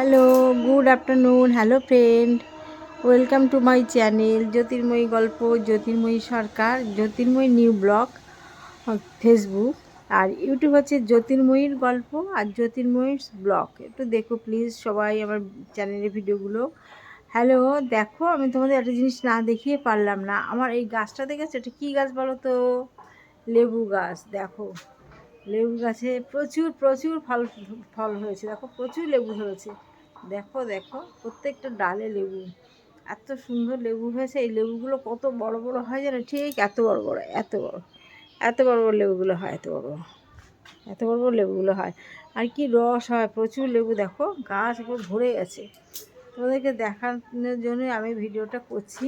Hello, good afternoon. Hello friend, welcome to my channel Jyotirmoyee গল্প, Jyotirmoyee Sarkar, Jyotirmoyee new blog. Facebook আর YouTube হচ্ছে জ্যোতির্ময়ীর গল্প আর জ্যোতির্ময়ীর ব্লগ। একটু দেখো প্লিজ সবাই আমার চ্যানেলের ভিডিওগুলো। হ্যালো, দেখো আমি তোমাদের একটা জিনিস না দেখিয়ে পারলাম না। আমার এই গাছটা দেখেছো? এটা কী গাছ বলো তো? লেবু গাছ। দেখো লেবু গাছে প্রচুর প্রচুর ফল ফল হয়েছে। দেখো প্রচুর লেবু ধরেছে। দেখো দেখো প্রত্যেকটা ডালে লেবু। এত সুন্দর লেবু হয়েছে। এই লেবুগুলো কত বড় বড় হয় জানো? ঠিক এত বড় বড়, এত বড়, এত বড় বড় লেবুগুলো হয়, এত বড় বড়, এত বড় বড় লেবুগুলো হয়। আর কি রস হয়, প্রচুর লেবু। দেখো গাছ পুরো ভরে গেছে। তোমাদেরকে দেখানোর জন্য আমি ভিডিওটা করছি।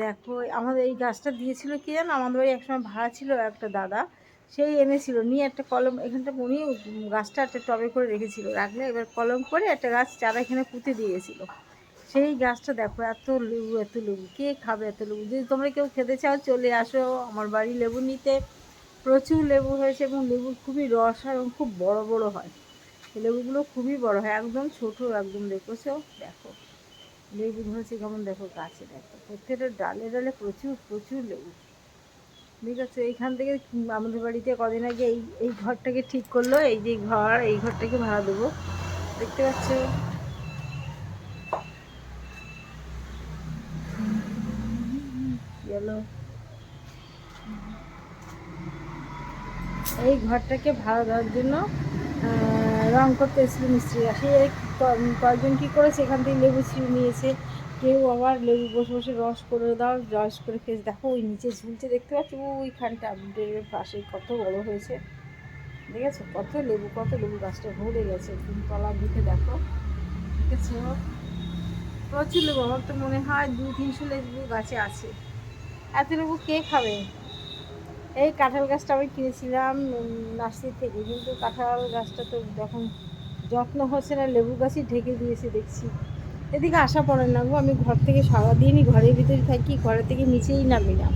দেখো আমাদের এই গাছটা দিয়েছিল কি জানো? আমাদের বাড়ি একসময় ভাড়া ছিল একটা দাদা, সেই এনেছিল নিয়ে একটা কলম এখানটা উনি গাছটা একটা টবে করে রেখেছিল, রাখলে এবার কলম করে একটা গাছ চারা এখানে পুঁতে দিয়েছিল। সেই গাছটা দেখো এত লেবু, এত লেবু, কে খাবে এত লেবু? যদি তোমরা কেউ খেতে চাও চলে আসো আমার বাড়ি লেবু নিতে। প্রচুর লেবু হয়েছে এবং লেবুর খুবই রস হয় এবং খুব বড় বড় হয়। লেবুগুলো খুবই বড় হয়, একদম ছোট একদম। দেখেছো? দেখো লেবু ধরেছে কেমন, দেখো গাছে, দেখো প্রত্যেকটা ডালে ডালে প্রচুর প্রচুর লেবু। ঠিক আছে, এইখান থেকে আমাদের বাড়িতে কদিন আগে এই এই ঘরটাকে ঠিক করলো। এই যে ঘর, এই ঘরটাকে ভাড়া দেবো, দেখতে পাচ্ছ? গেল এই ঘরটাকে ভাড়া দেওয়ার জন্য রং করতে এসেছিল মিস্ত্রিরা। সে কয়েকজন কী করেছে, এখান থেকে লেবু ছিঁড়ে নিয়েছে, কেউ আবার লেবু বসে বসে রস করে দাও, রস করে খেয়েছে। দেখো ওই নিচে ঝুলছে, দেখতে পাচ্ছ? ওইখানটা ড্রেনের পাশে কত বড় হয়েছে, দেখেছো? কত লেবু, কত লেবু, গাছটা ভরে গেছে তলার দিকে। দেখো দেখেছো? প্রচুর লেবু। আমার তো মনে হয় 200-300 লেবু গাছে আছে। এত লেবু কে খাবে? এই কাঁঠাল গাছটা আমি কিনেছিলাম নার্সারি থেকে, কিন্তু কাঁঠাল গাছটা তো যখন যত্ন হচ্ছে না, লেবু গাছই ঢেকে দিয়েছে দেখছি। এদিকে আসা পড়ে না গো, আমি ঘর থেকে সারাদিনই ঘরের ভিতরে থাকি, ঘরের থেকে নিচেই নামি না,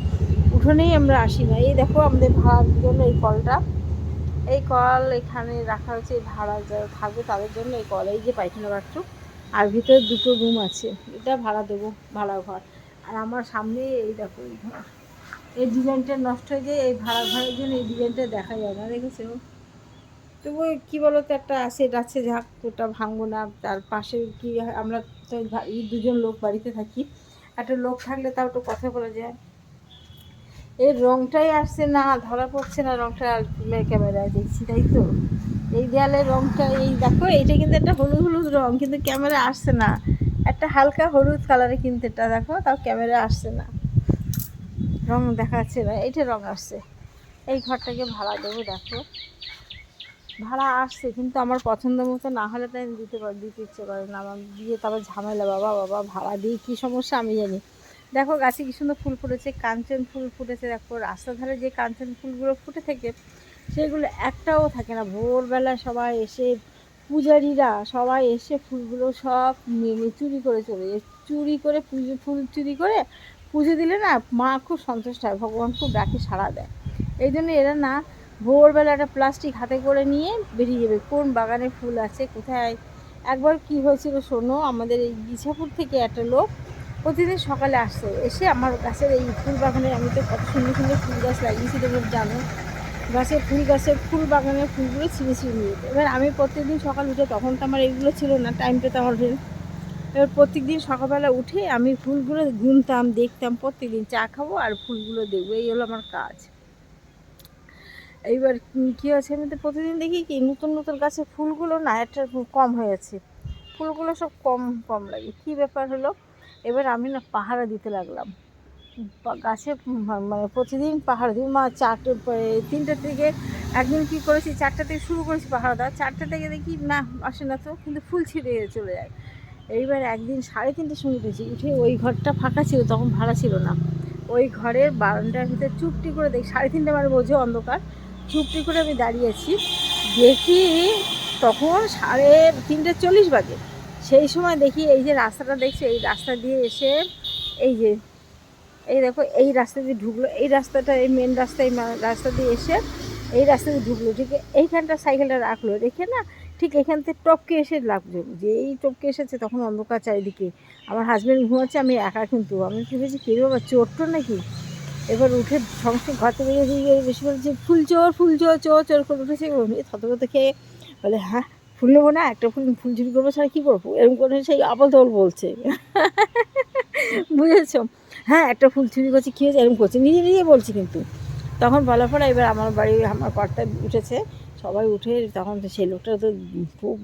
উঠোনেই আমরা আসি না। এই দেখো আমাদের ভাড়ার জন্য এই কলটা, এই কল এখানে রাখা হচ্ছে। এই ভাড়া যারা থাকবে তাদের জন্য এই কল। এই যে পায়খানা বাথরুম আর ভিতরে দুটো রুম আছে, এটা ভাড়া দেবো, ভাড়া ঘর। আর আমার সামনে এই দেখো এই ঘর, এই ডিজাইনটা নষ্ট হয়ে যায়। এই ভাড়া ঘরের জন্য এই ডিজাইনটা দেখা যায় না, দেখেছো? তবু কী বলো তো, একটা সেট আছে, ঝাঁক, ওটা ভাঙবো না। তার পাশে কি আমরা তো এই দুজন লোক বাড়িতে থাকি, একটা লোক থাকলে তাও একটু কথা বলা যায়। এর রঙটাই আসছে না, ধরা পড়ছে না রঙটা ক্যামেরায় দেখছি, তাই তো? এই দেয়ালের রঙটা, এই দেখো এইটা কিন্তু একটা হলুদ হলুদ রঙ, কিন্তু ক্যামেরা আসছে না। একটা হালকা হলুদ কালারে কিন্তু এটা, দেখো, তাও ক্যামেরা আসছে না, রঙ দেখা যাচ্ছে না। এইটা রঙ আসছে। এই ঘরটাকে ভাড়া দেবো। দেখো ভাড়া আসছে, কিন্তু আমার পছন্দ মতো না হলে তাই দিতে ইচ্ছে করে না আমার। দিয়ে তারপর ঝামেলা, বাবা বাবা ভাড়া দিয়ে কী সমস্যা আমি জানি। দেখো গাছে কী সুন্দর ফুল ফুটেছে, কাঞ্চন ফুল ফুটেছে। দেখো রাস্তার ধারে যে কাঞ্চন ফুলগুলো ফুটে থাকে, সেগুলো একটাও থাকে না। ভোরবেলা সবাই এসে, পূজারীরা সবাই এসে ফুলগুলো সব চুরি করে চলে যায়। চুরি করে ফুল চুরি করে পুজো দিলে না মা খুব সন্তুষ্ট হয়, ভগবান খুব ডাকে সাড়া দেয়। এই জন্য এরা না ভোরবেলা একটা প্লাস্টিক হাতে করে নিয়ে বেরিয়ে যাবে কোন বাগানে ফুল আছে কোথায়। একবার কি হয়েছিল শোনো, আমাদের এই ইছাপুর থেকে একটা লোক প্রতিদিন সকালে আসতো, এসে আমার গাছের এই ফুল বাগানে, আমি তো কত সুন্দর সুন্দর ফুল গাছ লাগিয়েছি তোমরা জানো, গাছের ফুল বাগানের ফুলগুলো ছিঁড়ে ছিঁড়ে নিয়ে যেত। এবার আমি প্রত্যেকদিন সকাল উঠে, তখন তো আমার এইগুলো ছিল না, টাইম পেতাম আমার। এবার প্রত্যেকদিন সকালবেলা উঠে আমি ফুলগুলো গুনতাম, দেখতাম, প্রত্যেকদিন চা খাবো আর ফুলগুলো দেখবো, এই হলো আমার কাজ। এইবার কী হয়েছে, আমি তো প্রতিদিন দেখি কি নতুন নতুন গাছের ফুলগুলো না একটা কম হয়েছে, ফুলগুলো সব কম কম লাগে। কী ব্যাপার হলো, এবার আমি না পাহারা দিতে লাগলাম গাছে, মানে প্রতিদিন পাহারা দিই। 3টে থেকে, একদিন কী করেছি 4টা থেকে শুরু করেছি পাহারা দেওয়া, 4টা থেকে দেখি না আসে না তো, কিন্তু ফুল ছিঁড়ে চলে যায়। এইবার একদিন 3:30টার সময় উঠেছি, উঠে ওই ঘরটা ফাঁকা ছিল, তখন ভাড়া ছিল না, ওই ঘরের বারান্দার ভিতরে চুপটি করে দেখি, 3:30 মানে বোঝো অন্ধকার, চুপটি করে আমি দাঁড়িয়েছি, দেখি তখন 3:40 বাজে। সেই সময় দেখি এই যে রাস্তাটা দেখছি, এই রাস্তা দিয়ে এসে, এই যে এই দেখো এই রাস্তা দিয়ে ঢুকলো, এই রাস্তাটা, এই মেন রাস্তা, এই রাস্তা দিয়ে এসে এই রাস্তা দিয়ে ঢুকলো, ঠিক এইখানটা সাইকেলটা রাখলো, রেখে না ঠিক এখান থেকে টপকে এসে লাগছে, যেই টপকে এসেছে তখন অন্ধকার চারিদিকে, আমার হাজব্যান্ড ঘুমাচ্ছে, আমি একা, কিন্তু আমি ভেবেছি কে বাবা চোর টোর নাকি। এবার উঠে সমস্ত ঘর থেকে বেশি বলছে ফুল চোর, ফুল চোর, চোর চোর করে উঠেছে, থতমত খেয়ে বলে হ্যাঁ ফুল নেবো না, একটা ফুল চুরি করবো ছাড়া কী করবো, এরকম করে সেই আবল তবল বলছে। বুঝেছো? হ্যাঁ একটা ফুল চুরি করছে, কী হয়েছে, এরকম করছে, নিজে নিজে বলছি কিন্তু। তখন বলার পরে এবার আমার বাড়ি আমার কর্তা উঠেছে, সবাই উঠে, তখন তো সেই লোকটা তো খুব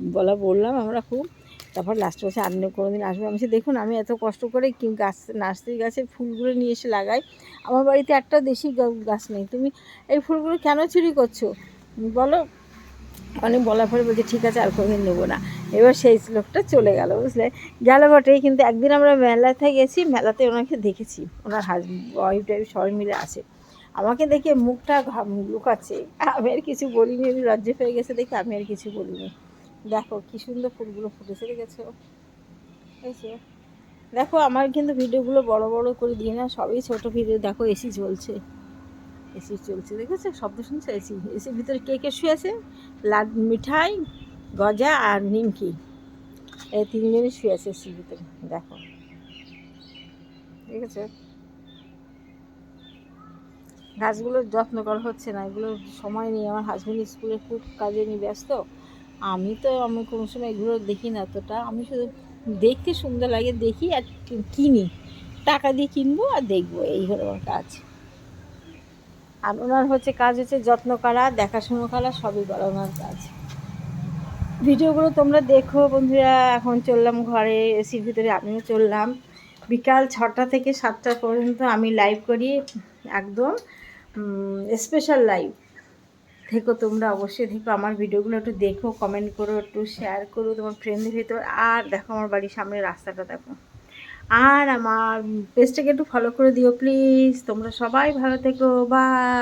বললাম আমরা খুব। তারপর লাস্টে বলছে আর কোনো দিন আসবো। আমি দেখুন আমি এত কষ্ট করে গাছ নার্সারি গাছে ফুলগুলো নিয়ে এসে লাগাই, আমার বাড়িতে একটা দেশি গাছ নেই, তুমি এই ফুলগুলো কেন চুরি করছো বলো। অনেক বলার পরে বলছে ঠিক আছে আর কোনোদিন নেবো না। এবার সেই লোকটা চলে গেল, বুঝলে, গেল বটেই, কিন্তু একদিন আমরা মেলাতে গেছি, মেলাতে ওনাকে দেখেছি, ওনার ওয়াইফ টাইফ সবাই মিলে আসে, আমাকে দেখে মুখটা লুকাচ্ছে, আমি আর কিছু বলিনি, আমি লজ্জা পেয়ে গেছে দেখে আমি আর কিছু বলিনি। দেখো কী সুন্দর ফুলগুলো ফুটেছে, দেখেছো? দেখো আমার কিন্তু ভিডিওগুলো বড় বড় করে দিই না, সবই ছোটো ভিডিও। দেখো এসি চলছে, এসি চলছে, দেখেছো শব্দ শুনছো? এসির ভিতরে কে কে শুয়ে আছে, মিঠাই, গজা আর নিমকি, এই তিনজনই শুয়ে আছে এসির ভিতরে, দেখো, ঠিক আছে। গাছগুলোর যত্ন করা হচ্ছে না, এগুলো সময় নেই, আমার হাজব্যান্ড স্কুলে খুব কাজে নিয়ে ব্যস্ত, আমি কোনো সময় এগুলো দেখি না অতটা, আমি শুধু দেখতে সুন্দর লাগে দেখি আর কিনি, টাকা দিয়ে কিনবো আর দেখবো, এই হলো আমার কাজ। আর ওনার কাজ হচ্ছে যত্ন করা, দেখাশুনো করা, সবই করা ওনার কাজ। ভিডিওগুলো তোমরা দেখো বন্ধুরা। এখন চললাম ঘরে, এসির ভিতরে আমিও চললাম, বিকাল 6টা থেকে 7টা পর্যন্ত আমি লাইভ করি, একদম স্পেশাল লাইভ। থেকো তোমরা, অবশ্যই থেকো, আমার ভিডিওগুলো একটু দেখো, কমেন্ট করো, একটু শেয়ার করো তোমার ফ্রেন্ডদের ভিতর। আর দেখো আমার বাড়ির সামনে রাস্তাটা দেখো, আর আমার পেজটাকে একটু ফলো করে দিও প্লিজ। তোমরা সবাই ভালো থেকো, বাই।